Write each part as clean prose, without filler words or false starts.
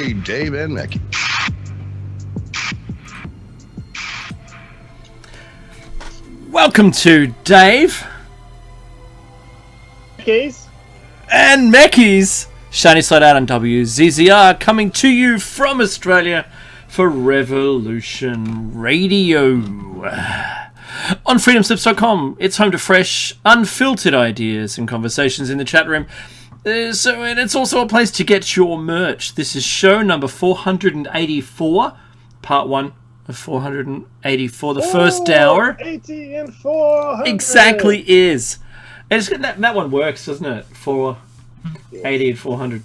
Hey, Dave and Mackie. Welcome to Dave and Mackie's Shiny Side Out on WZZR, coming to you from Australia for Revolution Radio. On freedomslips.com, it's home to fresh, unfiltered ideas and conversations in the chat room. And it's also a place to get your merch. This is show number 484, part 1 of 484, the first hour. 80 and 400. Exactly is. And it's, that one works, doesn't it? 480 and 400.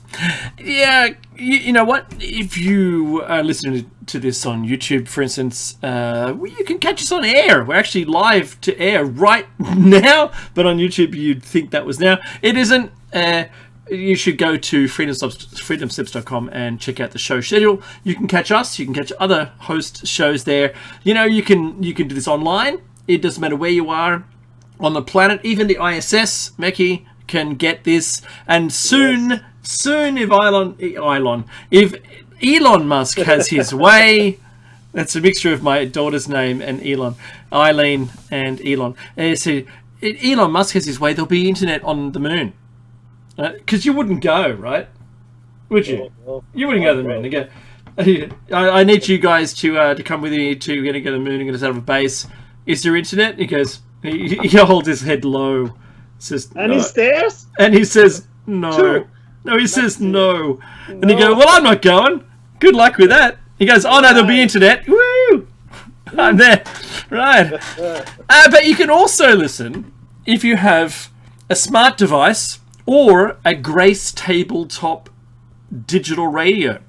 Yeah, you know what? If you are listening to this on YouTube, for instance, you can catch us on air. We're actually live to air right now, but on YouTube you'd think that was now. It isn't. You should go to freedomslips.com and check out the show schedule. You can catch us. You can catch other host shows there. You know, you can do this online. It doesn't matter where you are on the planet. Even the ISS, Mackie, can get this. And soon, if Elon Musk has his way, that's a mixture of my daughter's name and Eileen and Elon. So Elon Musk has his way, there'll be internet on the moon. Because you wouldn't go, right? Would you? You wouldn't go to the moon. Again, I need you guys to come with me to go to the moon and get us out of a base. Is there internet? He goes. He holds his head low. Says, and no. he stares. And he says no. No, he says no. And he goes, well, I'm not going. Good luck with that. He goes, oh no, there'll be internet. Woo! I'm there. Right. But you can also listen if you have a smart device or a Grace tabletop digital radio.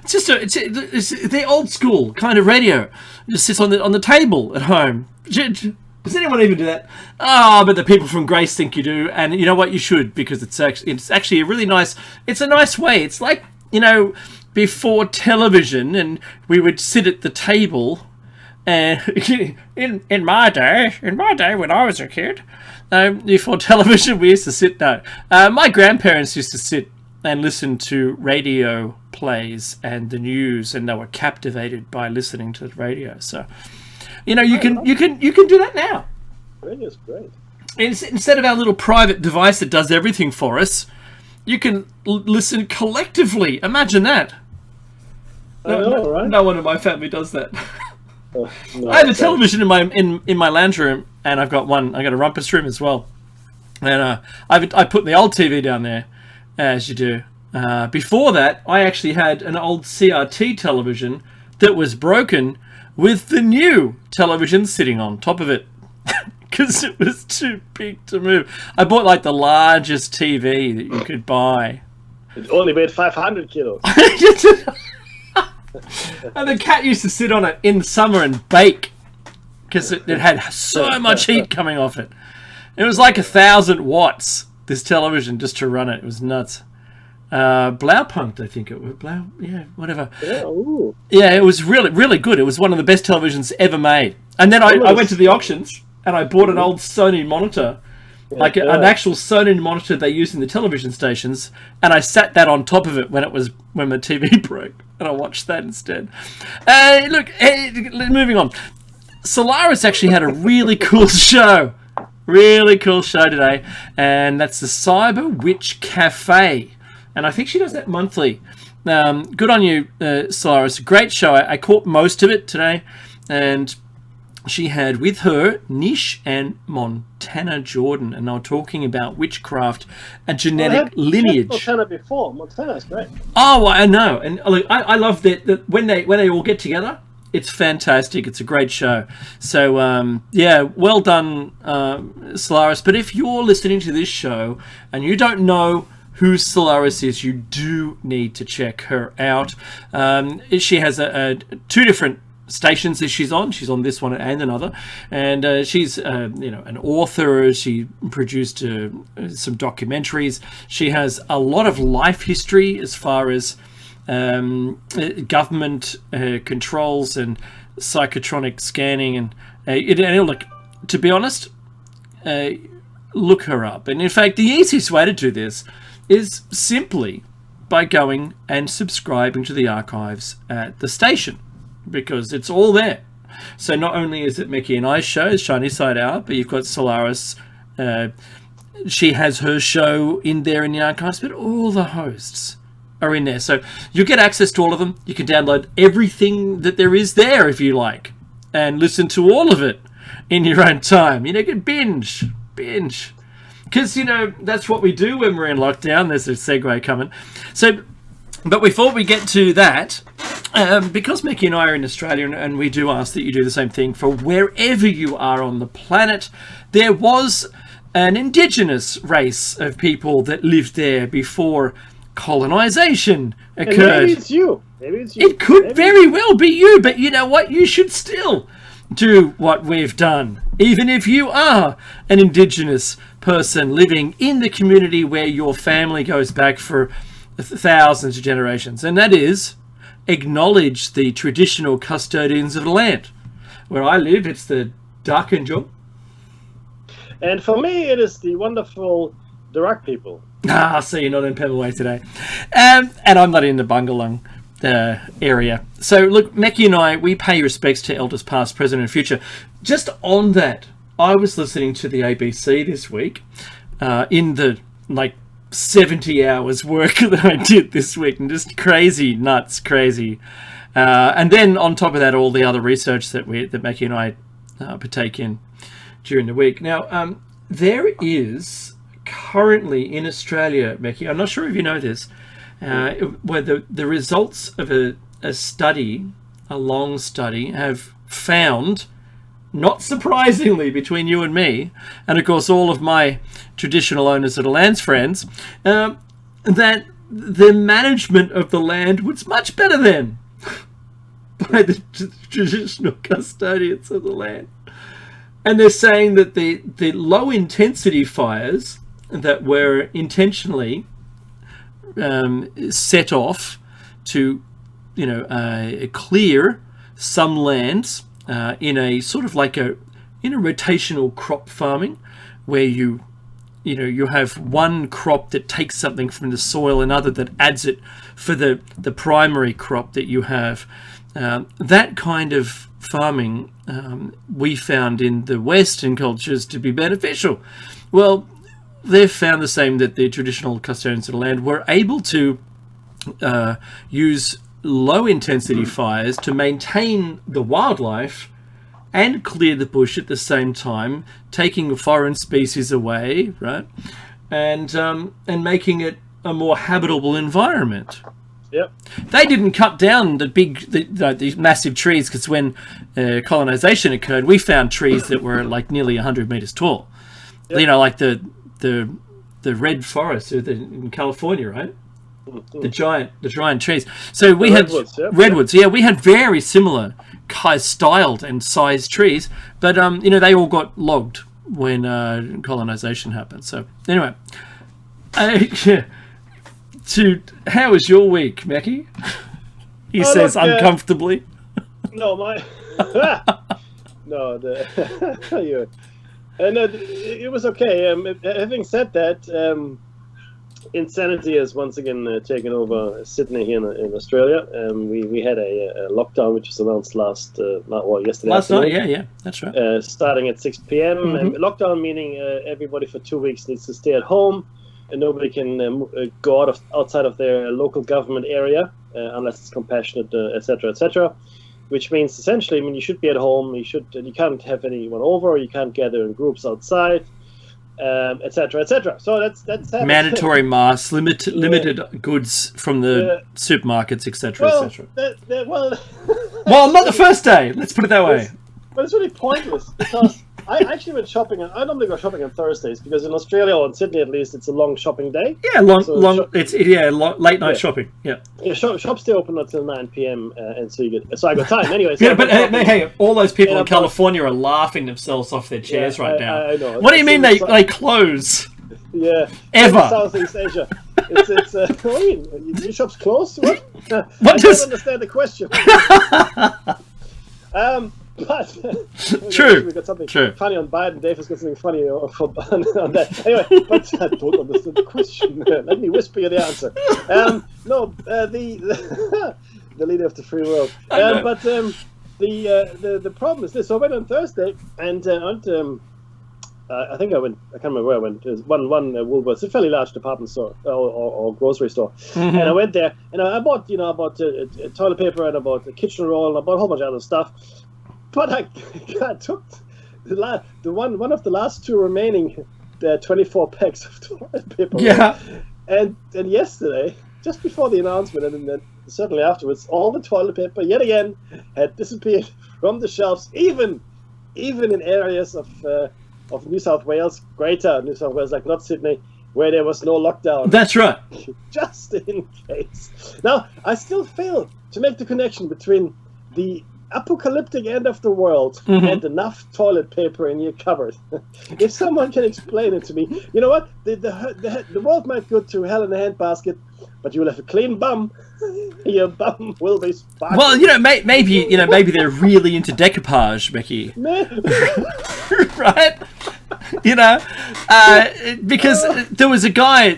It's just it's the old school kind of radio. It just sits on the table at home. Does anyone even do that? But the people from Grace think you do, and you know what? You should, because it's actually a really nice. It's a nice way. It's like, you know, before television, and we would sit at the table. And in my day when I was a kid. Before television, we used to sit there. My grandparents used to sit and listen to radio plays and the news, and they were captivated by listening to the radio. So, you know, you can do that now. Radio's great. Instead of our little private device that does everything for us, you can listen collectively. Imagine that. I know, right? No one in my family does that. No, I have a television in my lounge room, and I've got a rumpus room as well. And I put the old TV down there, as you do. Before that, I actually had an old CRT television that was broken with the new television sitting on top of it because it was too big to move. I bought like the largest TV that you could buy. It only weighed 500 kilos. And the cat used to sit on it in the summer and bake because it had so much heat coming off it. It was like 1,000 watts, this television, just to run it. It was nuts. Blaupunkt, I think it was. Whatever. Yeah, ooh. Yeah, it was really, really good. It was one of the best televisions ever made. And then I went to the auctions and I bought an old Sony monitor. Like an actual Sony monitor they use in the television stations, and I sat that on top of it when the TV broke, and I watched that instead. Moving on. Solaris actually had a really cool show today, and that's the Cyber Witch Cafe, and I think she does that monthly. Good on you, Solaris. Great show. I caught most of it today, and she had with her Nish and Montana Jordan, and they were talking about witchcraft and genetic lineage. Montana before. Montana's great. Oh, I know, and look, I love that when they all get together. It's fantastic. It's a great show. So well done, Solaris. But if you're listening to this show and you don't know who Solaris is, you do need to check her out. She has two different stations that she's on this one and another, and she's an author. She produced some documentaries. She has a lot of life history as far as government controls and psychotronic scanning, and look, to be honest, look her up. And in fact, the easiest way to do this is simply by going and subscribing to the archives at the station, because it's all there. So not only is it Mickey and I's show, Shiny Side Hour, but you've got Solaris. She has her show in there in the archives, but all the hosts are in there. So you get access to all of them. You can download everything that there is there if you like, and listen to all of it in your own time. You can binge. Because, that's what we do when we're in lockdown. There's a segue coming. So, but before we get to that, because Mickey and I are in Australia, and we do ask that you do the same thing for wherever you are on the planet, there was an indigenous race of people that lived there before colonization occurred. And maybe it's you. It could very well be you, but you know what? You should still do what we've done, even if you are an indigenous person living in the community where your family goes back for thousands of generations, and that is acknowledge the traditional custodians of the land. Where I live, it's the 𝐫𝐞𝐯𝐿. And for me, it is the wonderful Dharug people. So you're not in Pemberway today. And I'm not in the Bungalung area. So look, Mickey and I, we pay respects to elders past, present and future. Just on that, I was listening to the ABC this week in the 70 hours work that I did this week, and just crazy. And then on top of that, all the other research that Mickey and I partake in during the week. Now, there is currently in Australia, Mickey, I'm not sure if you know this, where the results of a study, a long study, have found, not surprisingly between you and me, and of course all of my traditional owners of the land's friends, that the management of the land was much better then by the traditional custodians of the land. And they're saying that the low intensity fires that were intentionally set off to clear some lands in a sort of in a rotational crop farming, where you have one crop that takes something from the soil, another that adds it for the primary crop that you have. That kind of farming we found in the Western cultures to be beneficial. Well, they've found the same, that the traditional custodians of the land were able to use low intensity fires to maintain the wildlife and clear the bush at the same time, taking foreign species away, right, and making it a more habitable environment. Yep. They didn't cut down these massive trees, because when colonization occurred, we found trees that were nearly 100 meters tall. Yep. Like the red forest in California, right? The giant trees. So we had redwoods. Yeah, we had very similar styled and sized trees, but they all got logged when colonization happened. So anyway, how was your week, Mackie? He says uncomfortably. No, it was okay. Having said that, insanity has once again taken over Sydney here in Australia. We had a lockdown which was announced yesterday. Last night, yeah, that's right. Starting at 6 p.m. Mm-hmm. Lockdown meaning everybody for 2 weeks needs to stay at home, and nobody can go outside of their local government area unless it's compassionate, etc., etc. Which means essentially, you should be at home. You can't have anyone over, or you can't gather in groups outside, etc., etc. So that's mandatory masks, limited goods from the supermarkets, etc., etc. Well, not the first day. Let's put it that way. But it's really pointless, because I actually went shopping. I normally go shopping on Thursdays, because in Australia, or in Sydney at least, it's a long shopping day. Yeah, late night shopping. Yeah. Shops stay open until 9 p.m. And so I got time anyway. So hey, all those people in California are laughing themselves off their chairs right now. I know. What do you mean they close? Yeah. Ever. Southeast Asia. It's what do you mean? Your shop's closed? What? I don't understand the question. But True. we got something True. funny on Biden. Dave has got something funny on that. Anyway, but I don't understand the question. Let me whisper you the answer. No, the leader of the free world. But the problem is this. So I went on Thursday, and I think I went. I can't remember where I went. It was one Woolworths, it's a fairly large department store or grocery store, and I went there, and I bought toilet paper, and I bought a kitchen roll, and I bought a whole bunch of other stuff. But I took one of the last two remaining 24 packs of toilet paper. Yeah. And yesterday, just before the announcement, and then certainly afterwards, all the toilet paper yet again had disappeared from the shelves, even in areas of New South Wales, greater New South Wales, like not Sydney, where there was no lockdown. That's right. Just in case. Now, I still fail to make the connection between the apocalyptic end of the world and enough toilet paper in your cupboard. If someone can explain it to me, you know what? The world might go to hell in a handbasket, but you will have a clean bum. Your bum will be sparkling. Well, maybe they're really into decoupage, Mickey. Right? Because there was a guy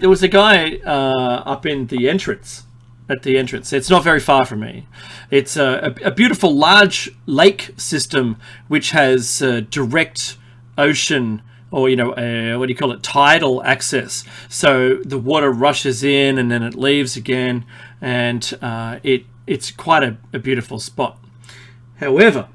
up in the entrance. At the entrance, it's not very far from me. It's a beautiful large lake system which has direct ocean, or what do you call it, tidal access. So the water rushes in and then it leaves again, and it's quite a beautiful spot. However,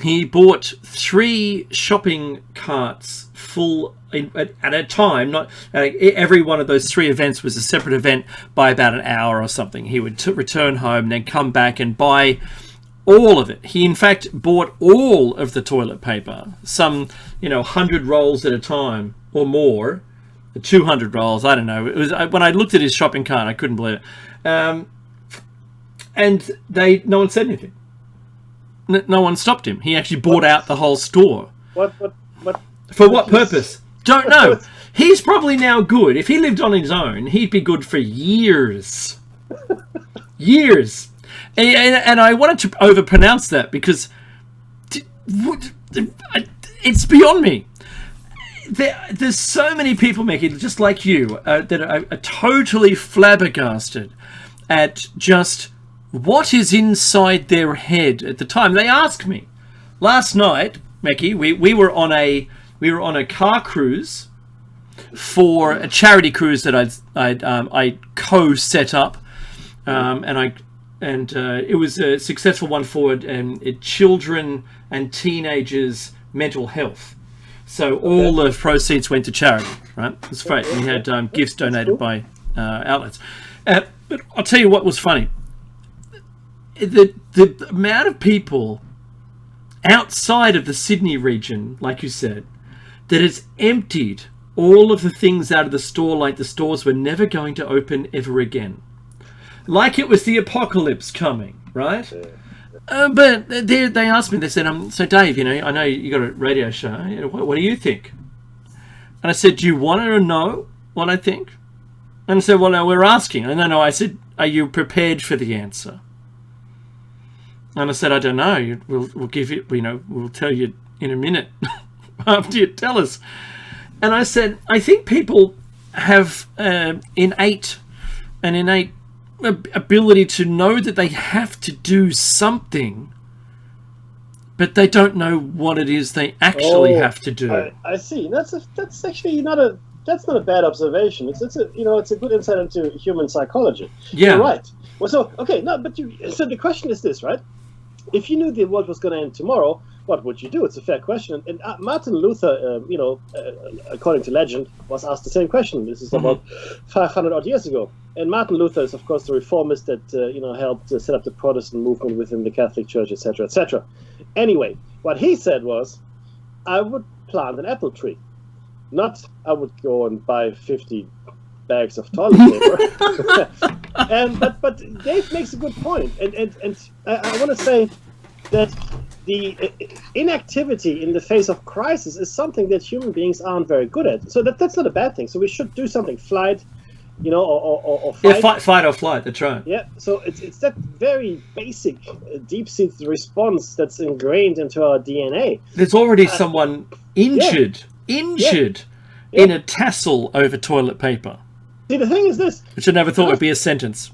he bought 3 shopping carts full at a time. Not every one of those 3 events was a separate event by about an hour or something. He would return home and then come back and buy all of it. He in fact bought all of the toilet paper, some 100 rolls at a time or more, 200 rolls. I don't know. It was when I looked at his shopping cart, I couldn't believe it. And no one said anything. No one stopped him. He actually bought out the whole store. What? For what purpose? Don't know. He's probably now good. If he lived on his own, he'd be good for years. Years. And I wanted to overpronounce that because it's beyond me. There's so many people, Mickey, just like you, that are totally flabbergasted at just what is inside their head at the time. They asked me last night, Mickey. We were on a car cruise for a charity cruise that I co-set up, and it was a successful one for children and teenagers' mental health. So all the proceeds went to charity. Right, it was great. We had gifts donated by outlets, but I'll tell you what was funny. The amount of people outside of the Sydney region, like you said, that has emptied all of the things out of the store like the stores were never going to open ever again. Like it was the apocalypse coming, right? But they asked me, they said, so Dave, I know you got a radio show, what do you think? And I said, do you want to know what I think? And I said, well, no, we're asking. And no, I said, are you prepared for the answer? And I said, I don't know. We'll give you, we'll tell you in a minute after you tell us. And I said, I think people have innate ability to know that they have to do something, but they don't know what it is they actually have to do. I see. That's actually not a bad observation. It's a good insight into human psychology. Yeah. You're right. Well, so the question is this, right? If you knew the world was going to end tomorrow, what would you do? It's a fair question. And Martin Luther, according to legend, was asked the same question. This is about 500 odd years ago. And Martin Luther is, of course, the reformist that helped set up the Protestant movement within the Catholic Church, etc., etc. Anyway, what he said was, I would plant an apple tree. Not I would go and buy 50 bags of toilet paper. But Dave makes a good point, and I want to say that the inactivity in the face of crisis is something that human beings aren't very good at. So that's not a bad thing. So we should do something. Flight, you know, or Yeah, fight. fight or flight. That's right. Yeah, so it's that very basic, deep-seated response that's ingrained into our DNA. There's already someone injured in a tassel over toilet paper. See, the thing is this, Which I never thought would be a sentence.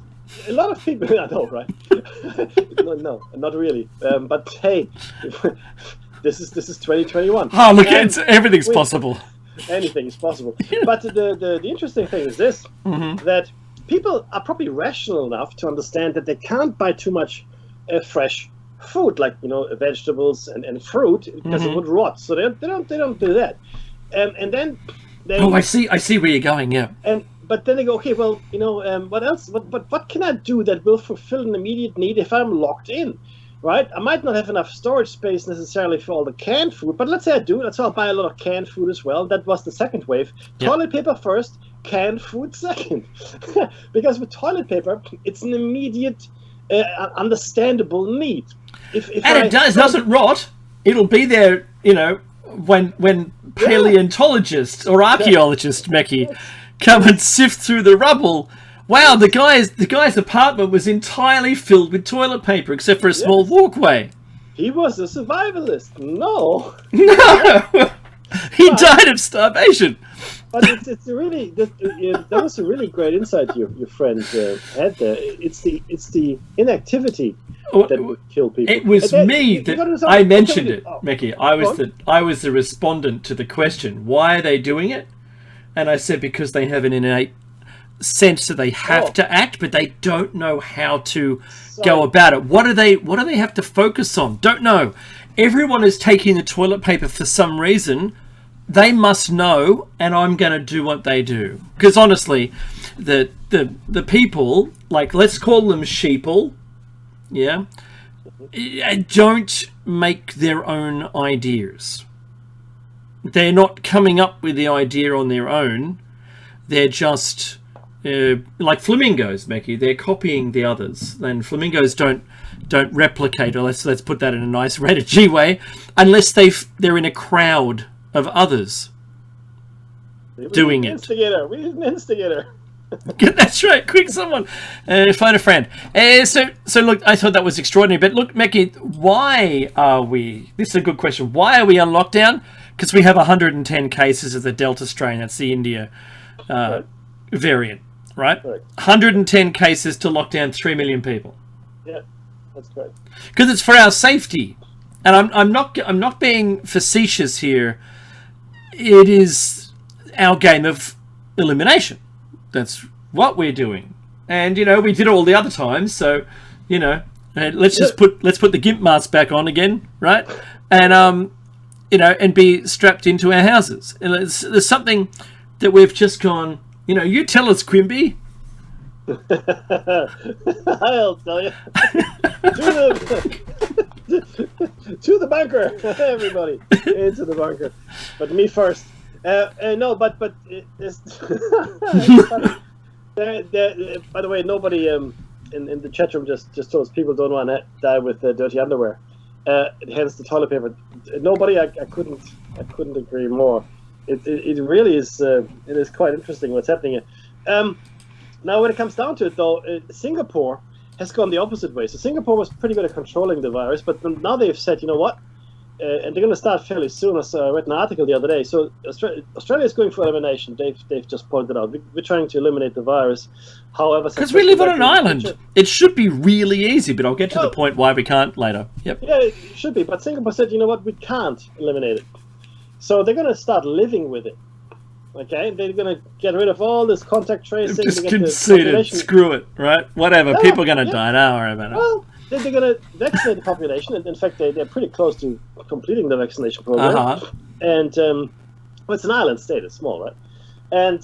a lot of people, I know, right? no, not really. But hey, this is 2021. Oh, look, everything's possible. Anything is possible. But the interesting thing is this, that people are probably rational enough to understand that they can't buy too much fresh food, like, you know, vegetables and fruit, because it would rot. So they don't do that. And then they, I see where you're going. Yeah. But then they go, okay, well, you know, what else? What can I do that will fulfill an immediate need if I'm locked in, right? I might not have enough storage space necessarily for all the canned food, but let's say I do. So I'll buy a lot of canned food as well. That was the second wave. Yep. Toilet paper first, canned food second. Because with toilet paper, it's an immediate, understandable need. It doesn't rot. It'll be there, you know, when paleontologists or archaeologists, Meckie, come and sift through the rubble. Wow, the guy's apartment was entirely filled with toilet paper, except for a small walkway. He was a survivalist. No, he died of starvation. But it's really that was a really great insight your friend had there. It's the inactivity that would kill people. It was me that I mentioned it, Meckie. I was the respondent to the question. Why are they doing it? And I said because they have an innate sense that they have to act, but they don't know how to go about it. What do they have to focus on? Don't know. Everyone is taking the toilet paper for some reason. They must know, and I'm going to do what they do. Because honestly, the people, like, let's call them sheeple, don't make their own ideas. They're not coming up with the idea on their own. They're just like flamingos, Meckie. They're copying the others, and flamingos don't replicate. Or let's put that in a nice rated G way, unless they're in a crowd of others doing it. We need an instigator. That's right. Quick, someone find a friend. So look, I thought that was extraordinary. But look, Meckie, why are we? This is a good question. Why are we on lockdown? Because we have 110 cases of the Delta strain. That's the India variant, right? 110 cases to lock down 3 million people. Yeah, that's great. Because it's for our safety, and I'm not being facetious here. It is our game of elimination. That's what we're doing, and you know we did it all the other times. So, you know, let's put the GIMP mask back on again, right? And you know, and be strapped into our houses. And there's something that we've just gone. You know, you tell us, Quimby. I'll tell you. To the bunker, everybody, into the bunker. But me first. No, but it's by the way, nobody in the chat room just told us people don't want to die with dirty underwear. Hence the toilet paper. Nobody, I couldn't agree more. It really is. It is quite interesting what's happening here. Now, when it comes down to it, though, Singapore has gone the opposite way. So Singapore was pretty good at controlling the virus, but now they've said, you know what? And they're going to start fairly soon. I read an article the other day. So Australia is going for elimination. They've just pointed out we're trying to eliminate the virus. However, because we live on an island, it should be really easy. But I'll get to the point why we can't later. Yep. Yeah, it should be. But Singapore said, you know what? We can't eliminate it. So they're going to start living with it. Okay, they're going to get rid of all this contact tracing. Just conceded. Screw it, right? Whatever. People are going to die. Don't worry about it. Well, they're going to vaccinate the population. In fact, they're pretty close to completing the vaccination program. And well, it's an island state. It's small, right? And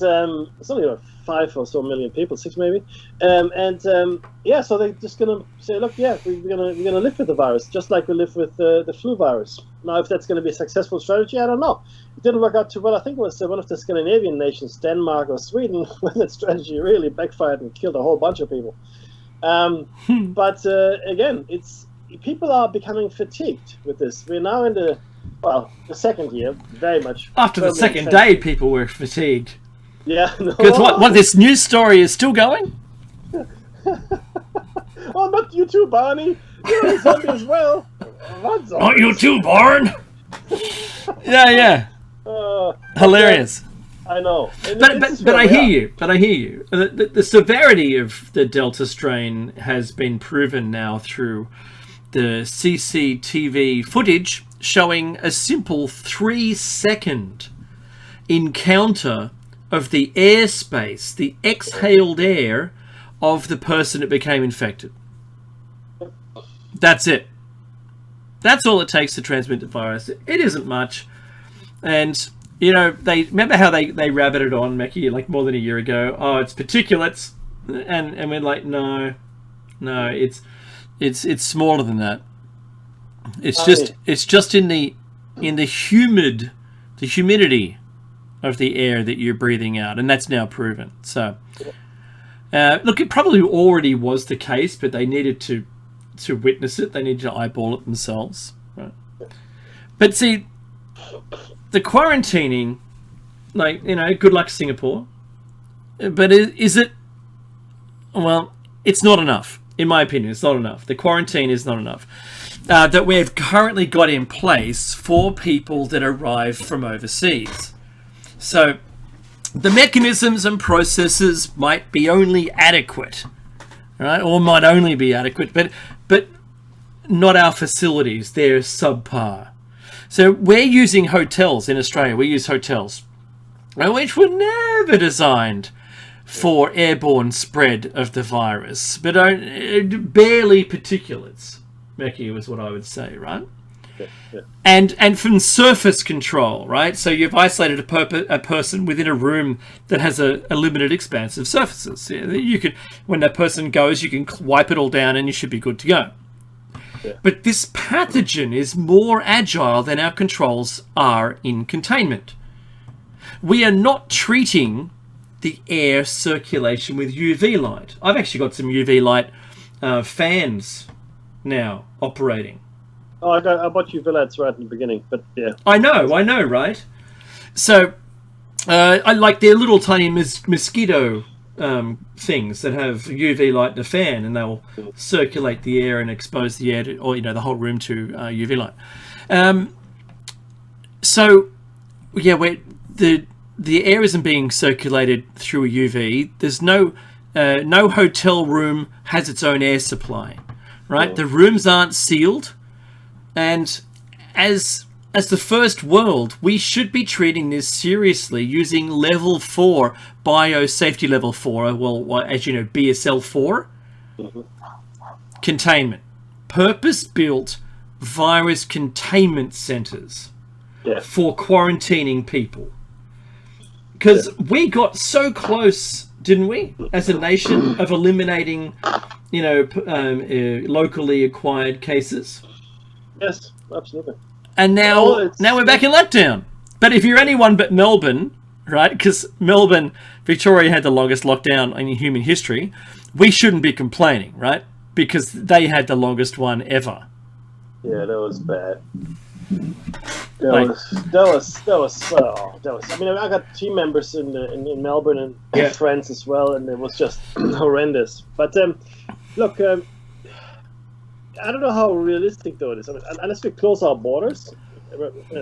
it's only about 5 or so million people, 6 maybe. Yeah, so they're just going to say, look, yeah, we're going to live with the virus, just like we live with the flu virus. Now, if that's going to be a successful strategy, I don't know. It didn't work out too well. I think it was one of the Scandinavian nations, Denmark or Sweden, when that strategy really backfired and killed a whole bunch of people. But again, people are becoming fatigued with this. We're now in the second year, very much. After the second day, people were fatigued. Yeah. Because what this news story is still going? Oh, not you too, Barney. You're a zombie as well. What Not you too, Barn. Yeah. Hilarious. I know. But I hear you. But I hear you. The severity of the Delta strain has been proven now through the CCTV footage showing a simple 3-second encounter of the airspace, the exhaled air of the person that became infected. That's it. That's all it takes to transmit the virus. It isn't much. And, you know, they remember how they rabbited on, Mackie, like more than a year ago. Oh, it's particulates. And we're like, no, it's smaller than that. It's just in the humidity of the air that you're breathing out, and that's now proven. So, look, it probably already was the case, but they needed to witness it. They needed to eyeball it themselves. Right? But see, the quarantining, like, you know, good luck Singapore. But is it? Well, it's not enough. In my opinion, it's not enough. The quarantine is not enough. That we've currently got in place for people that arrive from overseas. So the mechanisms and processes might be only adequate, right? Or might only be adequate, but not our facilities. They're subpar. So we're using hotels in Australia. We use hotels, which were never designed for airborne spread of the virus, but barely particulates. Mackie was what I would say, right? Yeah. And from surface control, right? So you've isolated a person within a room that has a limited expanse of surfaces. Yeah, you could, when that person goes, you can wipe it all down and you should be good to go. Yeah. But this pathogen is more agile than our controls are in containment. We are not treating the air circulation with UV light. I've actually got some UV light fans now operating. Oh, I bought UV lights right in the beginning, but yeah. I know, right? So, I like their little tiny mosquito things that have UV light and a fan, and they'll circulate the air and expose the air to, or, you know, the whole room to UV light. So, yeah, the air isn't being circulated through a UV. There's no hotel room has its own air supply, right? The rooms aren't sealed, and as the first world, we should be treating this seriously using level 4 biosafety level 4. Well, as you know, BSL 4 containment, purpose-built virus containment centers for quarantining people. Because we got so close, didn't we, as a nation, of eliminating, you know, locally acquired cases? Yes, absolutely. And now we're back in lockdown. But if you're anyone but Melbourne, right, because Melbourne, Victoria had the longest lockdown in human history, we shouldn't be complaining, right? Because they had the longest one ever. Yeah, that was bad. That was. I mean, I got team members in Melbourne and friends as well, and it was just horrendous. But look, I don't know how realistic though it is. I mean, unless we close our borders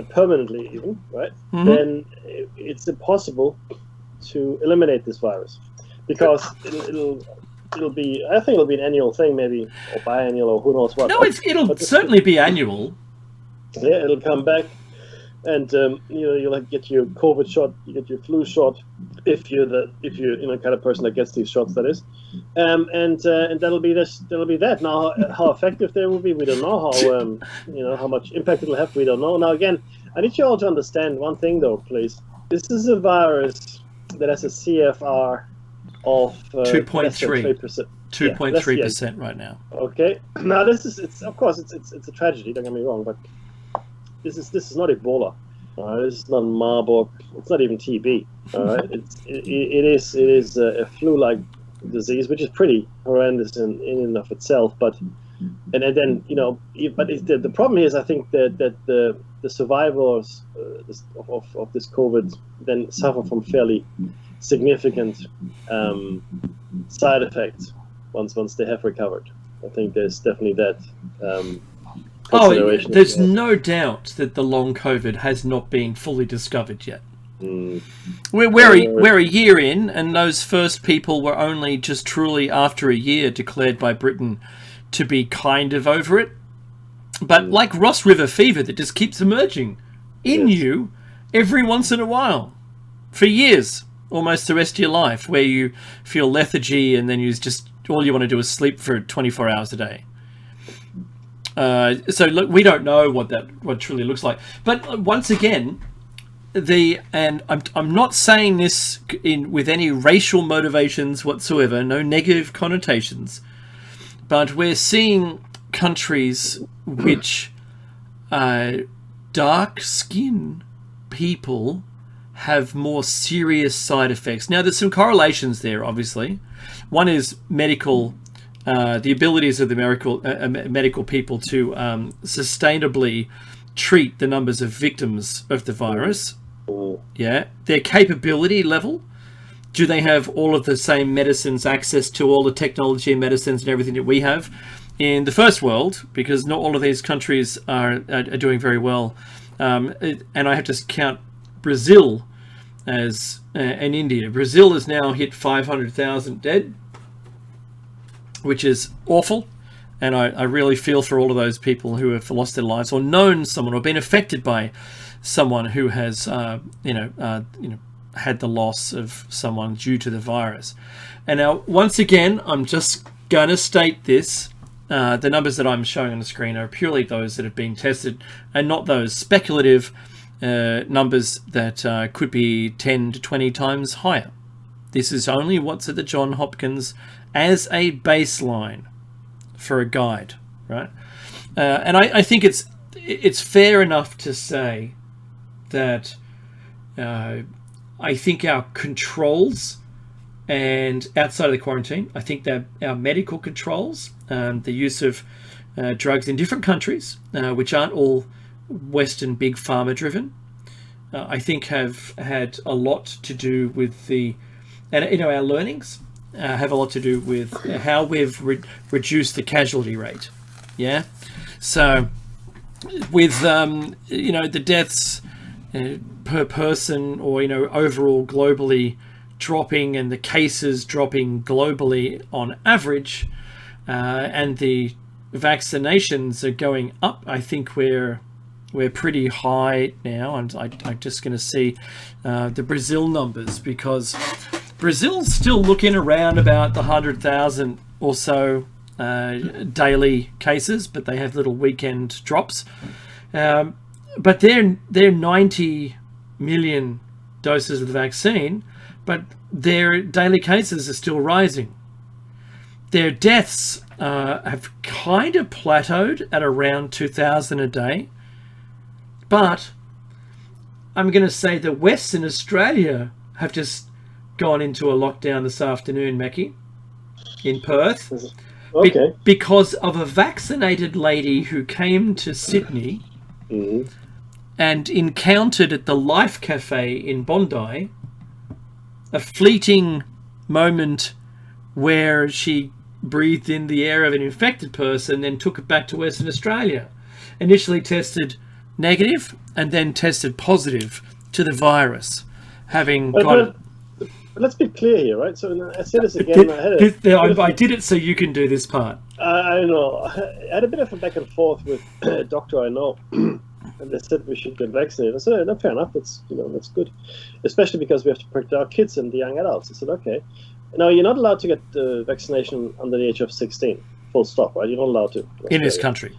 permanently, even, right? Then it's impossible to eliminate this virus, because it'll be. I think it'll be an annual thing, maybe, or biannual, or who knows what. No, it'll certainly be annual. Yeah, it'll come back, and you'll get your COVID shot, you get your flu shot, if you're kind of person that gets these shots, that is, and that'll be this. That'll be that. Now, how effective they will be, we don't know. How how much impact it'll have, we don't know. Now, again, I need you all to understand one thing, though, please. This is a virus that has a CFR of 2.3%. 2.3% right now. Okay. Now, it's of course it's a tragedy. Don't get me wrong, but this is not Ebola. This is not Marburg. It's not even TB. All right. It is a flu-like disease, which is pretty horrendous in and of itself. But and then but the problem is, I think that the survivors of this COVID then suffer from fairly significant side effects once they have recovered. I think there's definitely that consideration. There's no doubt that the long COVID has not been fully discovered yet. We're a year in, and those first people were only just truly after a year declared by Britain to be kind of over it. But like Ross River fever that just keeps emerging in you every once in a while for years, almost the rest of your life, where you feel lethargy and then all you want to do is sleep for 24 hours a day. So look, we don't know what it truly looks like. But once again, I'm not saying this with any racial motivations whatsoever, no negative connotations, but we're seeing countries which dark-skinned people have more serious side effects. Now, there's some correlations there, obviously. One is medical, the abilities of the medical people to sustainably treat the numbers of victims of the virus. Yeah, their capability level. Do they have all of the same medicines, access to all the technology and medicines and everything that we have in the first world? Because not all of these countries are doing very well. And I have to count Brazil as and India. Brazil has now hit 500,000 dead, which is awful. And I really feel for all of those people who have lost their lives or known someone or been affected by someone who has, had the loss of someone due to the virus. And now, once again, I'm just going to state this. The numbers that I'm showing on the screen are purely those that have been tested and not those speculative numbers that could be 10 to 20 times higher. This is only what's at the Johns Hopkins as a baseline for a guide, right? And I think it's fair enough to say that I think our controls and outside of the quarantine, I think that our medical controls, the use of drugs in different countries, which aren't all Western big pharma driven, I think have had a lot to do with our learnings have a lot to do with how we've reduced the casualty rate. Yeah. So with, the deaths per person or, overall globally dropping and the cases dropping globally on average, and the vaccinations are going up, I think we're pretty high now. And I'm just going to see the Brazil numbers, because Brazil's still looking around about the 100,000 or so daily cases, but they have little weekend drops. But they're 90 million doses of the vaccine, but their daily cases are still rising. Their deaths have kind of plateaued at around 2,000 a day. But I'm going to say that Western Australia have just gone into a lockdown this afternoon, Mackie, in Perth. Okay. Because of a vaccinated lady who came to Sydney and encountered at the Life Cafe in Bondi a fleeting moment where she breathed in the air of an infected person, then took it back to Western Australia. Initially tested negative and then tested positive to the virus, having got it. Let's be clear here, right? So I said this again. I did it so you can do this part. I know. I had a bit of a back and forth with a doctor I know, and they said we should get vaccinated. I said, no, fair enough. That's good, especially because we have to protect our kids and the young adults. I said, okay. Now you're not allowed to get the vaccination under the age of 16. Full stop, right? You're not allowed to in this country.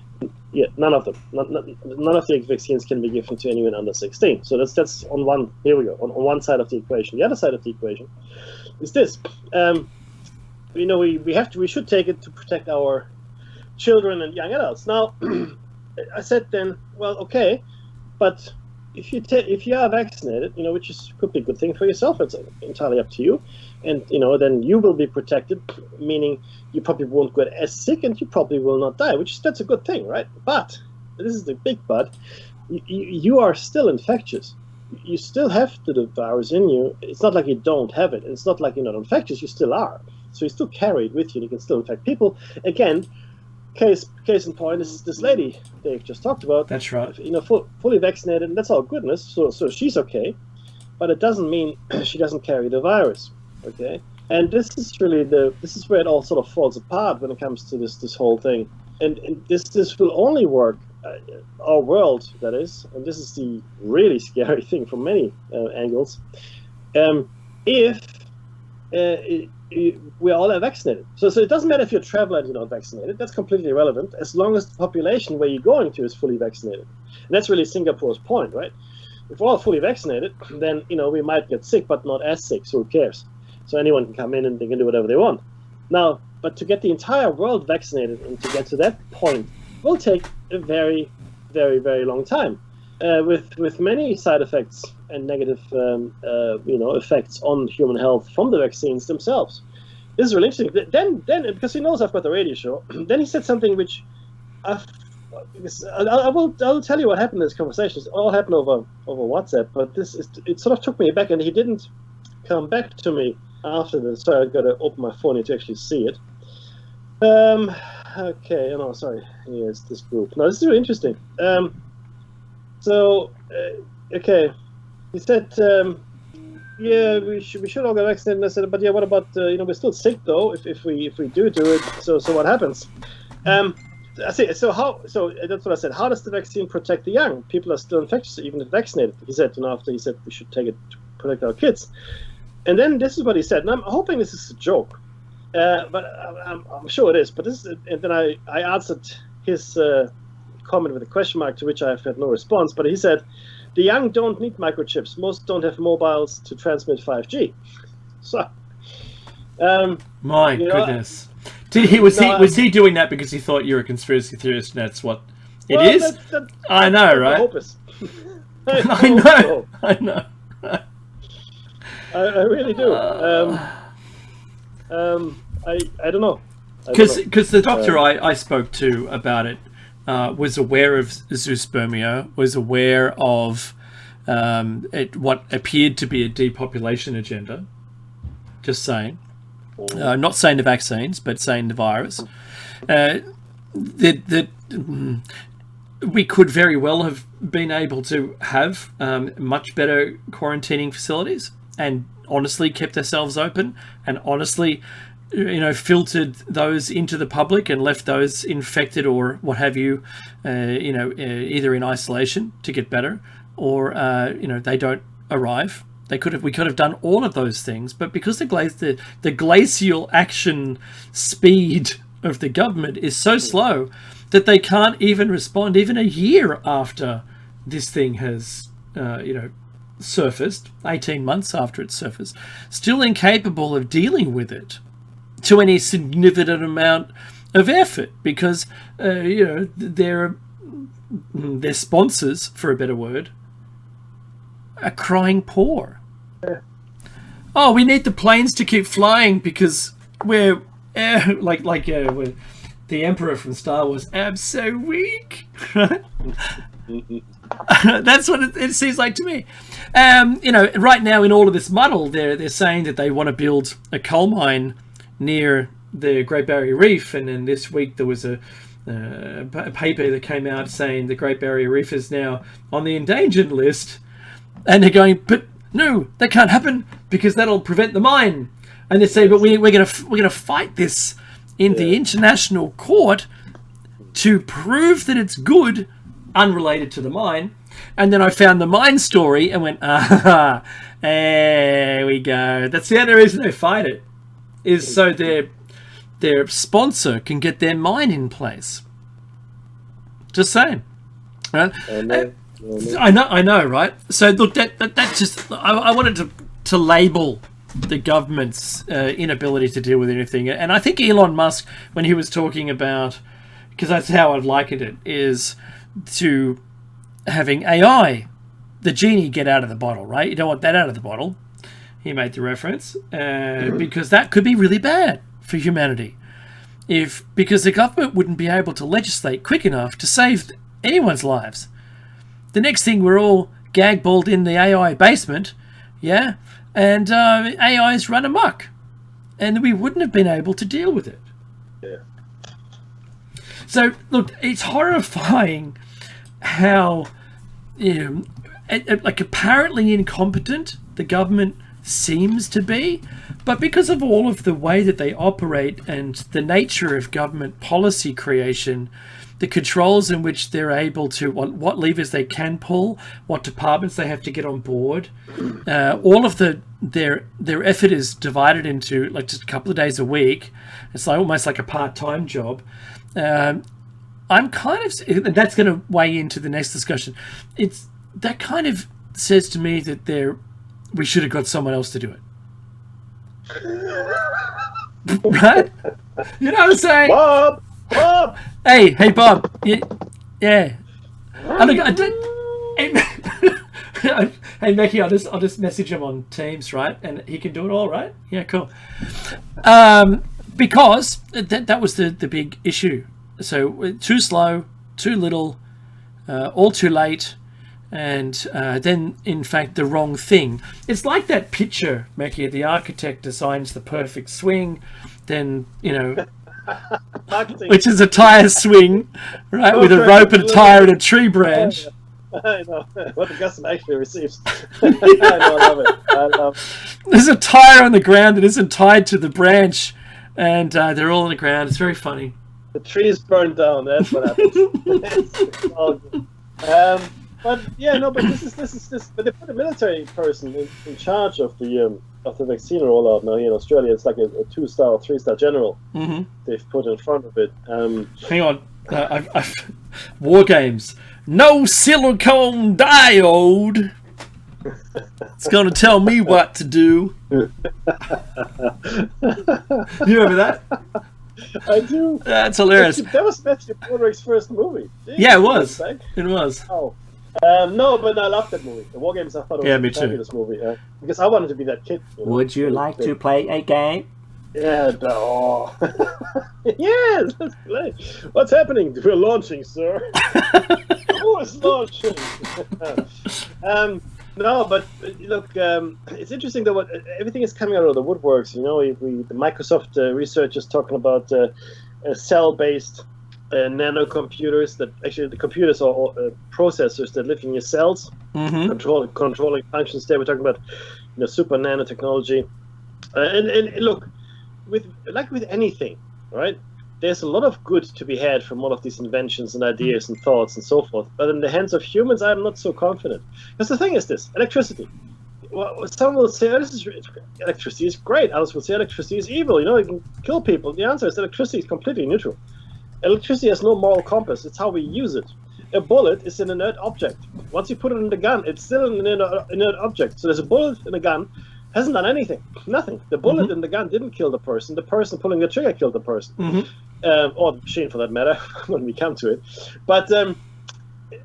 Yeah, none of them. None of the vaccines can be given to anyone under 16. So that's on one. Here we go. On one side of the equation. The other side of the equation is this. We should take it to protect our children and young adults. Now, I said then, well, okay, but if you are vaccinated, which could be a good thing for yourself. It's entirely up to you, and then you will be protected, meaning you probably won't get as sick and you probably will not die, that's a good thing, right? But this is the big but. you are still infectious. You still have the virus in you. It's not like you don't have it. It's not like you're not infectious. You still are. So you still carry it with you. And you can still infect people. Again, case in point is this lady Dave just talked about. That's right. Fully vaccinated, and that's all goodness. So she's okay, but it doesn't mean she doesn't carry the virus. Okay, and this is where it all sort of falls apart when it comes to this whole thing. And this will only work. Our world, that is, and this is the really scary thing from many angles, if we all are vaccinated. So it doesn't matter if you're a traveler and you're not vaccinated. That's completely irrelevant, as long as the population where you're going to is fully vaccinated. And that's really Singapore's point, right? If we're all fully vaccinated, then we might get sick, but not as sick, so who cares? So anyone can come in and they can do whatever they want. Now, but to get the entire world vaccinated and to get to that point will take a very, very, very long time, with many side effects and negative, effects on human health from the vaccines themselves. This is really interesting. Then, because he knows I've got the radio show, then he said something which I will tell you what happened in this conversation. It all happened over WhatsApp, but it sort of took me back, and he didn't come back to me after this. So I've got to open my phone here to actually see it. Okay, no, sorry. Here's this group. No, this is really interesting. Okay, he said, yeah, we should all get vaccinated. And I said, but yeah, what about we're still sick though if we do it. So what happens? I say, so that's what I said. How does the vaccine protect the young? People are still infectious even if vaccinated. He said, after he said we should take it to protect our kids. And then this is what he said. And I'm hoping this is a joke. But I'm sure it is. But and then I answered his comment with a question mark, to which I have had no response. But he said, the young don't need microchips. Most don't have mobiles to transmit 5G. So, my goodness, was he doing that because he thought you're a conspiracy theorist, and that's what it is? I know, right? I know. I really do. I don't know. Because the doctor I spoke to about it was aware of zoospermia, was aware of what appeared to be a depopulation agenda. Just saying. Not saying the vaccines, but saying the virus. That we could very well have been able to have much better quarantining facilities and honestly kept ourselves open and honestly filtered those into the public and left those infected or what have you, either in isolation to get better or, they don't arrive. We could have done all of those things, but because the glacial action speed of the government is so slow that they can't even respond even a year after this thing has, surfaced, 18 months after it surfaced, still incapable of dealing with it to any significant amount of effort because, their sponsors, for a better word, are crying poor. Oh, we need the planes to keep flying because we're we're the Emperor from Star Wars. I'm so weak. That's what it seems like to me. Right now in all of this muddle, they're saying that they want to build a coal mine near the Great Barrier Reef, and then this week there was a paper that came out saying the Great Barrier Reef is now on the endangered list, and they're going, but no, that can't happen because that'll prevent the mine. And they say, but we're gonna fight this in the international court to prove that it's good, unrelated to the mine. And then I found the mine story and went, there we go. That's the other reason they fight it, is so their sponsor can get their mine in place. Just saying. Right? I know, right? So look, that just I wanted to label the government's inability to deal with anything, and I think Elon Musk, when he was talking about, because that's how I've likened it, is to having AI, the genie, get out of the bottle, right? You don't want that out of the bottle. He made the reference because that could be really bad for humanity, because the government wouldn't be able to legislate quick enough to save anyone's lives. The next thing, we're all gag-balled in the AI basement, yeah, and AI's run amok, and we wouldn't have been able to deal with it. Yeah. So look, it's horrifying how, like, apparently incompetent the government seems to be, but because of all of the way that they operate and the nature of government policy creation, the controls in which they're able to, what levers they can pull, what departments they have to get on board, all of their effort is divided into like just a couple of days a week. It's like almost like a part-time job. I'm kind of, that's going to weigh into the next discussion. That kind of says to me that we should have got someone else to do it. Right? You know what I'm saying? Bob! Hey, Bob. Yeah. Look, hey, Mackie, I'll just message him on Teams, right? And he can do it all, right? Yeah, cool. Because that was the big issue. So too slow, too little, all too late, and then, in fact, the wrong thing. It's like that picture, Mackie, the architect designs the perfect swing, then, which is a tire swing, right, with a rope and a tire and a tree branch. I know what the customer actually receives. I love it. There's a tire on the ground that isn't tied to the branch, and they're all on the ground. It's very funny. The tree is burned down. That's what happens. It's all good. But this. But they put a military person in charge of the vaccine rollout now here in Australia. It's like a 2-star or 3-star general. Mm-hmm. They've put in front of it. Hang on, War Games. No silicone diode. It's going to tell me what to do. You remember that? I do. That's hilarious. That was Matthew Broderick's first movie. Yeah, it was. It was. Oh. No, but I loved that movie. The War Games, I thought it was a fabulous movie. Because I wanted to be that kid. Would you like to play a game? Yeah, no. Yes, let's play. What's happening? We're launching, sir. Who is launching? No, but look, it's interesting though. Everything is coming out of the woodworks. The Microsoft researchers talking about cell-based nanocomputers. That actually the computers are processors that live in your cells, controlling functions. There, we're talking about super nanotechnology. And look, with anything, right? There's a lot of good to be had from all of these inventions and ideas and thoughts and so forth. But in the hands of humans, I'm not so confident. Because the thing is this, electricity. Well, some will say, electricity is great. Others will say electricity is evil. You can kill people. The answer is electricity is completely neutral. Electricity has no moral compass. It's how we use it. A bullet is an inert object. Once you put it in the gun, it's still an inert object. So there's a bullet in a gun, hasn't done anything. Nothing. The bullet in the gun didn't kill the person. The person pulling the trigger killed the person. Or the machine, for that matter, when we come to it. But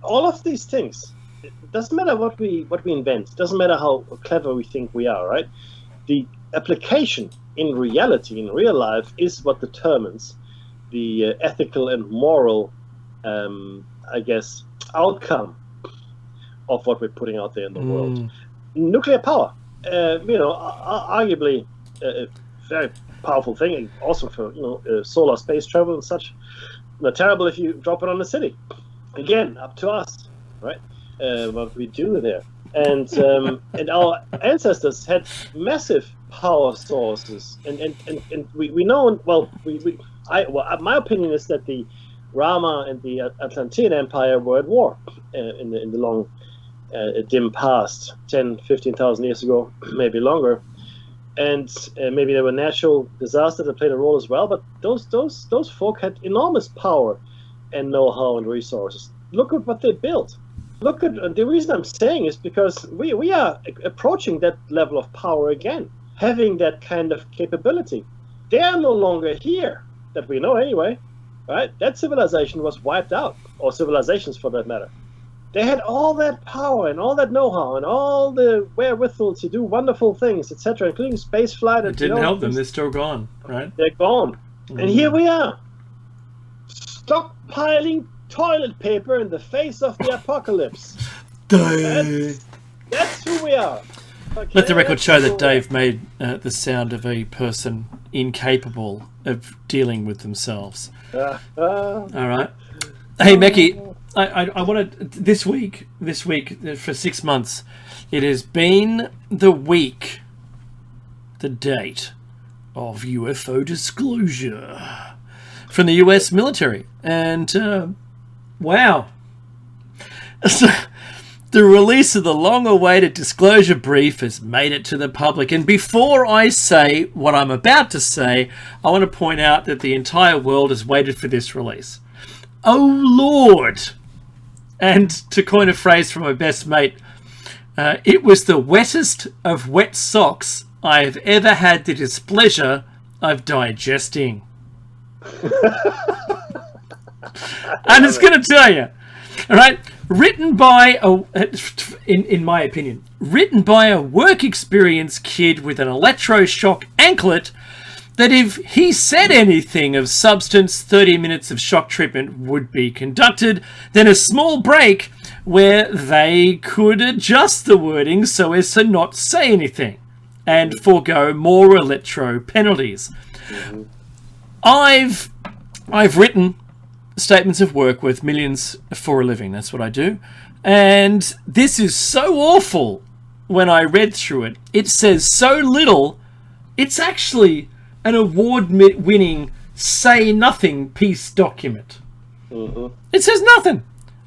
all of these things, it doesn't matter what we invent. It doesn't matter how clever we think we are, right? The application in reality, in real life, is what determines the ethical and moral, outcome of what we're putting out there in the world. Nuclear power, arguably a very powerful thing, and also for solar space travel and such. Not terrible if you drop it on the city. Again, up to us, right? What we do there, and our ancestors had massive power sources, and we know. Well, my opinion is that the Rama and the Atlantean Empire were at war in the long, dim past, 10, 15,000 years ago, maybe longer. And maybe there were natural disasters that played a role as well, but those folk had enormous power and know-how and resources. Look at what they built. Look at the reason I'm saying is because we are approaching that level of power again, having that kind of capability. They are no longer here, that we know anyway, right? That civilization was wiped out, or civilizations for that matter. They had all that power and all that know-how and all the wherewithal to do wonderful things, etc., including space flight. It didn't help them. They're still gone, right? They're gone. And here we are, stockpiling toilet paper in the face of the apocalypse. Dave. That's who we are. Okay, Let the record show that Dave made the sound of a person incapable of dealing with themselves. All right. Hey, Meki, I want to... This week, for 6 months, it has been the week, the date of UFO disclosure from the US military. And, wow. So, the release of the long-awaited disclosure brief has made it to the public. And before I say what I'm about to say, I want to point out that the entire world has waited for this release. Oh, Lord! And to coin a phrase from my best mate, it was the wettest of wet socks I have ever had the displeasure of digesting. I'm just going to tell you, all right? Written by in my opinion, written by a work experience kid with an electroshock anklet, that if he said anything of substance, 30 minutes of shock treatment would be conducted, then a small break where they could adjust the wording so as to not say anything and forego more electro penalties. I've written statements of work worth millions for a living. That's what I do. And this is so awful when I read through it. It says so little. It's actually an award-winning say-nothing piece document. It says nothing.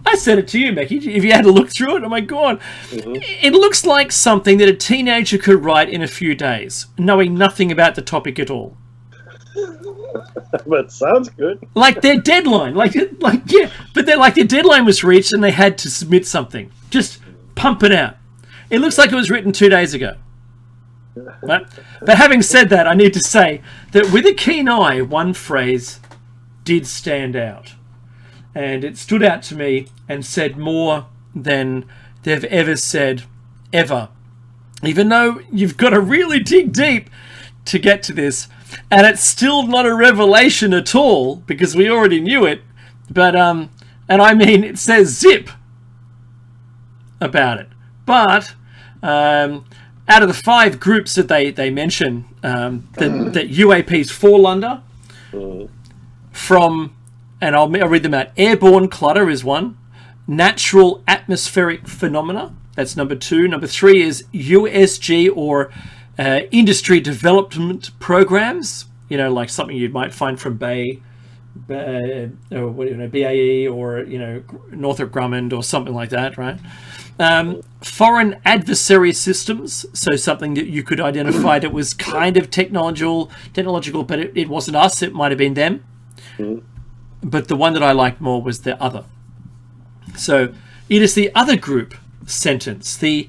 I said it to you, Meki. If you had to look through it, oh my God. It looks like something that a teenager could write in a few days, knowing nothing about the topic at all. But sounds good. Like their deadline, but their deadline was reached and they had to submit something. Just pump it out. It looks like it was written 2 days ago. Right? But having said that, I need to say that with a keen eye, one phrase did stand out, and it stood out to me and said more than they've ever said ever. Even though you've got to really dig deep to get to this. And it's still not a revelation at all, because we already knew it. But, and I mean, it says zip about it. But, out of the 5 groups that they mention, that UAPs fall under, from, and I'll read them out, airborne clutter is one, natural atmospheric phenomena, that's number 2. Number 3 is USG, or industry development programs, like something you might find from BAE, or Northrop Grumman or something like that, right? Foreign adversary systems, so something that you could identify that was kind of technological, but it wasn't us, it might have been them. But the one that I liked more was the other. So it is the other group sentence, the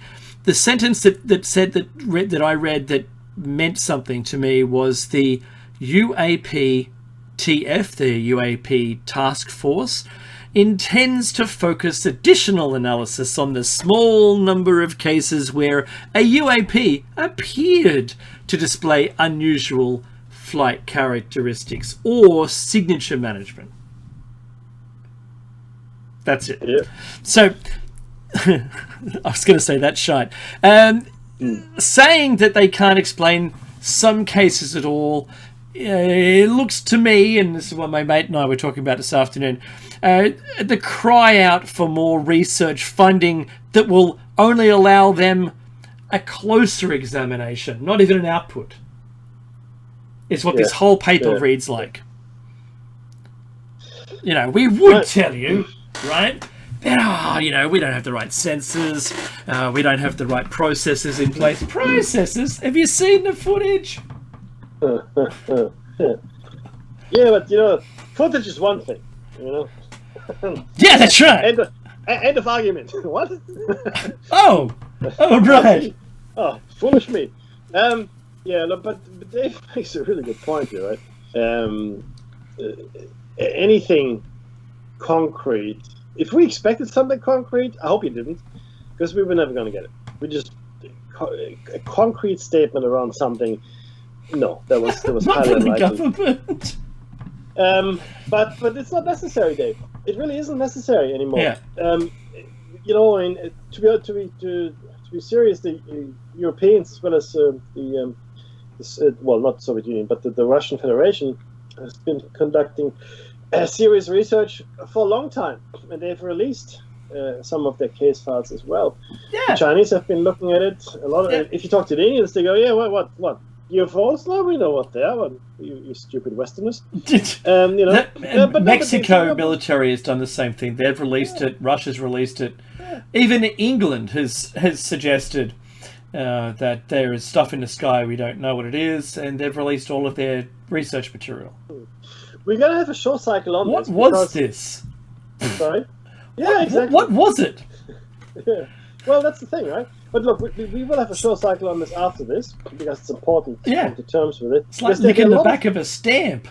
sentence that I read that meant something to me was the UAP TF, the UAP Task Force, intends to focus additional analysis on the small number of cases where a UAP appeared to display unusual flight characteristics or signature management. That's it. Yeah. So, I was going to say that's shite. Saying that they can't explain some cases at all, it looks to me, and this is what my mate and I were talking about this afternoon, the cry out for more research funding that will only allow them a closer examination, not even an output, is what this whole paper reads like. We would tell you, right? That, we don't have the right sensors, we don't have the right processes in place. Processes? Have you seen the footage? Yeah, but footage is one thing, Yeah, that's right. End of argument. What? Oh, right. Oh, foolish me. But Dave makes a really good point here, right? Anything concrete. If we expected something concrete, I hope you didn't, because we were never going to get it. We just a concrete statement around something. No, that was highly unlikely. But it's not necessary, Dave. It really isn't necessary anymore. Yeah. you know, and to be serious, the Europeans as well as well, not the Soviet Union, but the Russian Federation has been conducting serious research for a long time, and they've released some of their case files as well. Yeah. The Chinese have been looking at it a lot. If you talk to the Indians, they go, "Yeah, what UFOs? No, we know what they are. You stupid Westerners." You know, but Mexico military has done the same thing. They've released it. Russia's released it. Yeah. Even England has suggested that there is stuff in the sky we don't know what it is, and they've released all of their research material. We're gonna have a show cycle on What this. was this? Sorry. Yeah, exactly. What was it? Yeah. Well, that's the thing, right? But look, we will have a show cycle on this after this because it's important to come to terms with it. It's like licking the back of a stamp.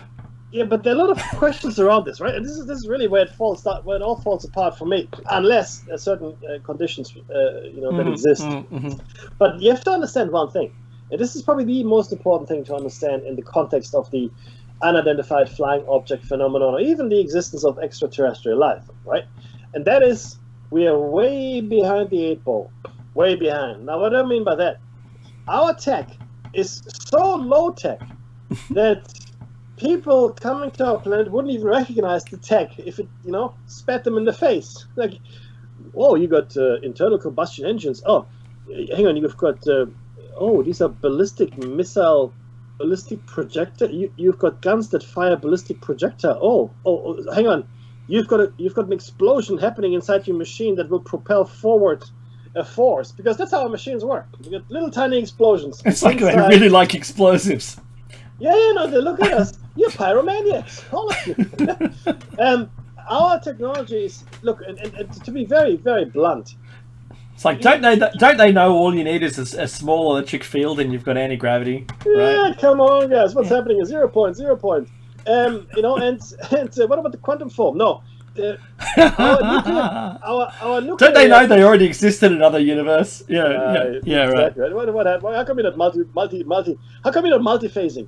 Yeah, but there are a lot of questions around this, right? And this is really where it all falls apart for me, unless certain conditions, that exist. But you have to understand one thing, and this is probably the most important thing to understand in the context of the unidentified flying object phenomenon, or even the existence of extraterrestrial life, right? And that is, we are way behind the 8 ball, way behind. Now, what do I mean by that? Our tech is so low tech that people coming to our planet wouldn't even recognize the tech if it, spat them in the face. Like, oh, you got internal combustion engines. Oh, hang on, you've got, these are ballistic projector. You've got guns that fire ballistic projector. Oh, hang on, you've got an explosion happening inside your machine that will propel forward a force, because that's how our machines work. You get little tiny explosions. It's like they really like explosives. Yeah, they look at us. You're pyromaniacs, all of you. Our technology is, look, and to be very, very blunt. It's like, don't they know all you need is a small electric field and you've got anti-gravity? Yeah, right? Come on, guys. What's happening is 0 point. And what about the quantum foam? No. Our nuclear Don't they know they already exist in another universe? Yeah, exactly. Right. What happened? How come you're not multi? How come you're not multi-phasing?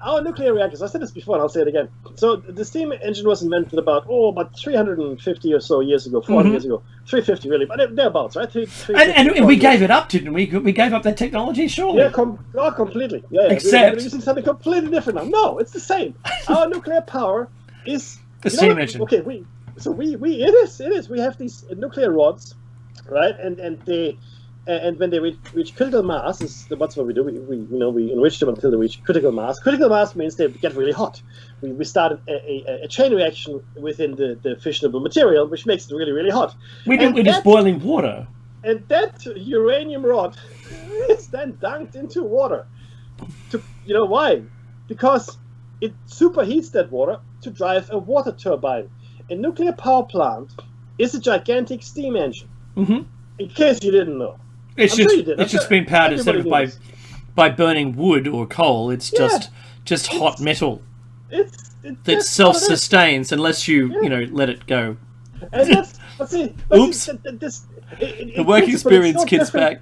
Our nuclear reactors, I said this before and I'll say it again. So the steam engine was invented about 350 or so years ago, 400 years ago. 350 really, but thereabouts, right? And we gave it up, didn't we? We gave up that technology, surely? Yeah, completely. Yeah. Except... We're using something completely different now. No, it's the same. Our nuclear power is... The steam engine. Okay, it is. We have these nuclear rods, right? And when they reach critical mass, that's what we do. We enrich them until they reach critical mass. Critical mass means they get really hot. We start a chain reaction within the fissionable material, which makes it really, really hot. We're just boiling water. And that uranium rod is then dunked into water. Why? Because it superheats that water to drive a water turbine. A nuclear power plant is a gigantic steam engine. In case you didn't know. It's just been powered instead of by burning wood or coal. It's just hot metal that self-sustains unless you let it go. And Oops. The work experience kid's back.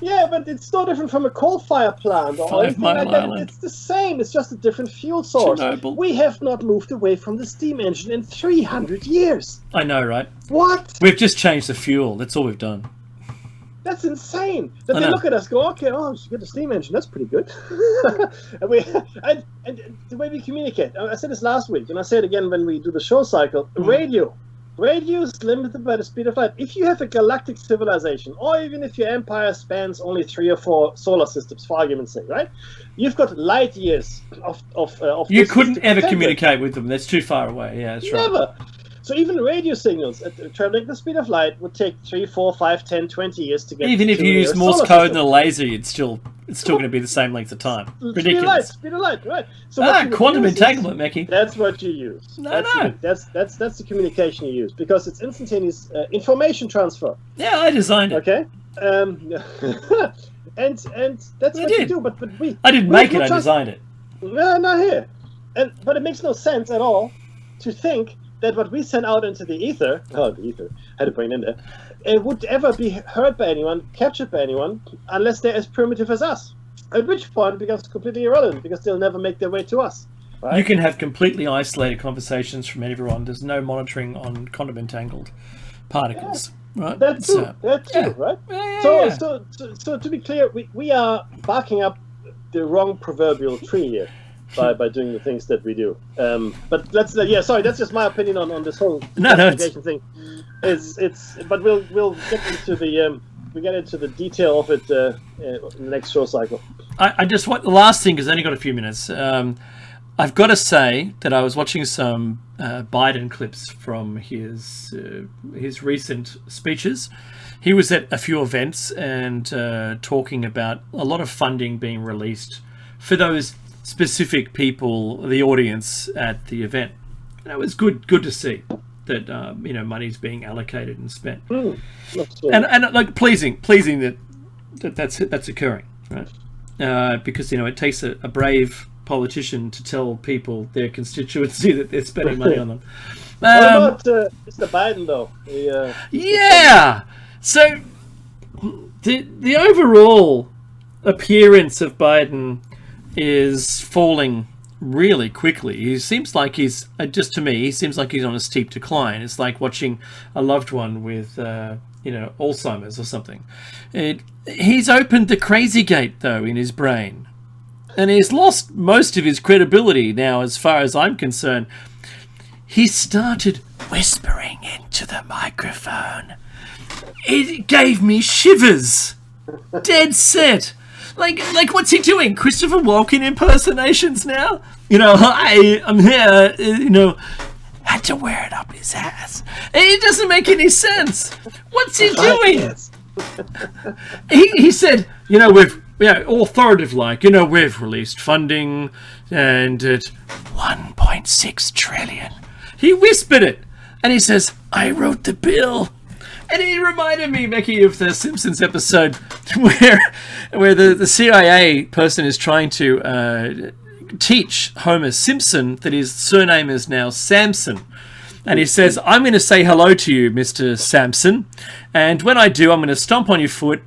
Yeah, but it's no different from a coal-fired plant or anything like that. It's the same. It's just a different fuel source. Chernobyl. We have not moved away from the steam engine in 300 years. I know, right? What? We've just changed the fuel. That's all we've done. That's insane. That they look at us, go, okay, you get a steam engine. That's pretty good. and the way we communicate. I said this last week, and I say it again when we do the show cycle. Radio is limited by the speed of light. If you have a galactic civilization, or even if your empire spans only 3 or 4 solar systems, for argument's sake, right? You've got light years of you couldn't ever communicate with them. That's too far away. Yeah, that's right. Never. So even radio signals traveling at the speed of light would take 3, 4, 5, 10, 20 years to get. Even if you use Morse code and a laser, it's still going to be the same length of time. Ridiculous. Speed of light, right? So quantum entanglement, Mickey. That's what you use. That's the communication you use because it's instantaneous information transfer. Yeah, I designed it. Okay. And that's what you do. But I didn't make it. I designed it. No, not here. But it makes no sense at all to think that what we send out into the ether, I had to bring it in there, it would ever be heard by anyone, captured by anyone, unless they're as primitive as us. At which point it becomes completely irrelevant because they'll never make their way to us. Right? You can have completely isolated conversations from everyone. There's no monitoring on condom entangled particles. Right? That's true. That's true, right? Yeah. So to be clear, we are barking up the wrong proverbial tree here by doing the things that we do. But that's just my opinion on this whole investigation thing. But we'll get into the detail of it in the next show cycle. I just want the last thing, because I only got a few minutes. I've got to say that I was watching some Biden clips from his recent speeches. He was at a few events and talking about a lot of funding being released for those specific people, the audience at the event. And it was good to see that money's being allocated and spent, and like pleasing that's occurring, right? Because it takes a brave politician to tell people their constituency that they're spending money on them. What about Mr. Biden though? So the overall appearance of Biden is falling really quickly. He seems like he's just to me. He seems like he's on a steep decline. It's like watching a loved one with Alzheimer's or something. He's opened the crazy gate though in his brain. And he's lost most of his credibility now, as far as I'm concerned. He started whispering into the microphone. It gave me shivers. Dead set. Like what's he doing? Christopher Walken impersonations now? Hi, I'm here. Had to wear it up his ass. It doesn't make any sense. What's he doing? He said, authoritative we've released funding and at 1.6 trillion. He whispered it and he says, I wrote the bill. And he reminded me, Mickey, of the Simpsons episode where the CIA person is trying to teach Homer Simpson that his surname is now Samson. And he says, I'm going to say hello to you, Mr. Samson. And when I do, I'm going to stomp on your foot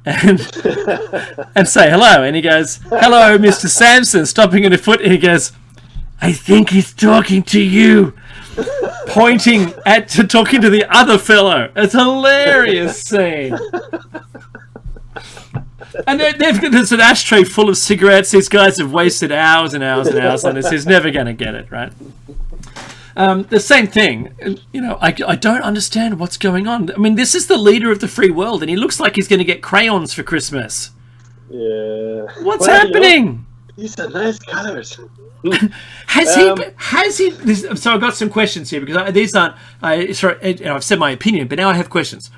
and say hello. And he goes, hello, Mr. Samson, stomping on your foot. And he goes, I think he's talking to you. Pointing talking to the other fellow. It's a hilarious scene. And there's an ashtray full of cigarettes. These guys have wasted hours and hours and hours on this. He's never going to get it, right? The same thing. I don't understand what's going on. I mean, this is the leader of the free world, and he looks like he's going to get crayons for Christmas. Yeah. What's happening? These are nice colors. Has he? So I've got some questions here because these aren't. I've said my opinion, but now I have questions.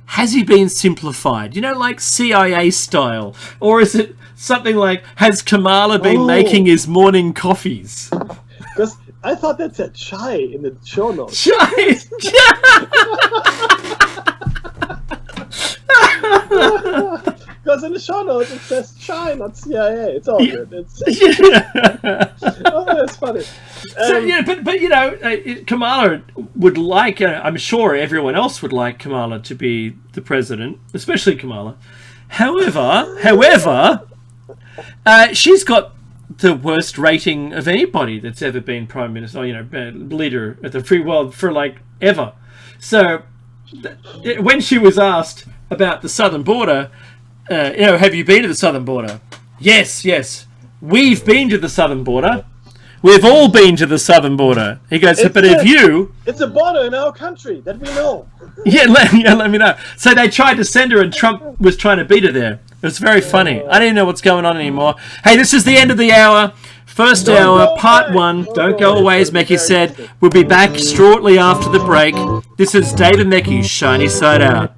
Has he been simplified? Like CIA style, or is it something like has Kamala been making his morning coffees? Because I thought that said chai in the show notes. Chai. Because in the show notes it says chai, not CIA. It's all good. That's funny. Kamala would like. I'm sure everyone else would like Kamala to be the president, especially Kamala. However, she's got the worst rating of anybody that's ever been prime minister, leader of the free world for ever. So when she was asked about the southern border. Have you been to the southern border? Yes. We've been to the southern border. We've all been to the southern border. He goes, but if you... It's a border in our country that we know. Let me know. So they tried to send her and Trump was trying to beat her there. It was very funny. I didn't know what's going on anymore. Hey, this is the end of the hour. First hour, part one. Don't go away, as Mecky said. We'll be back shortly after the break. This is Dave and Mecky's Shiny Side Out.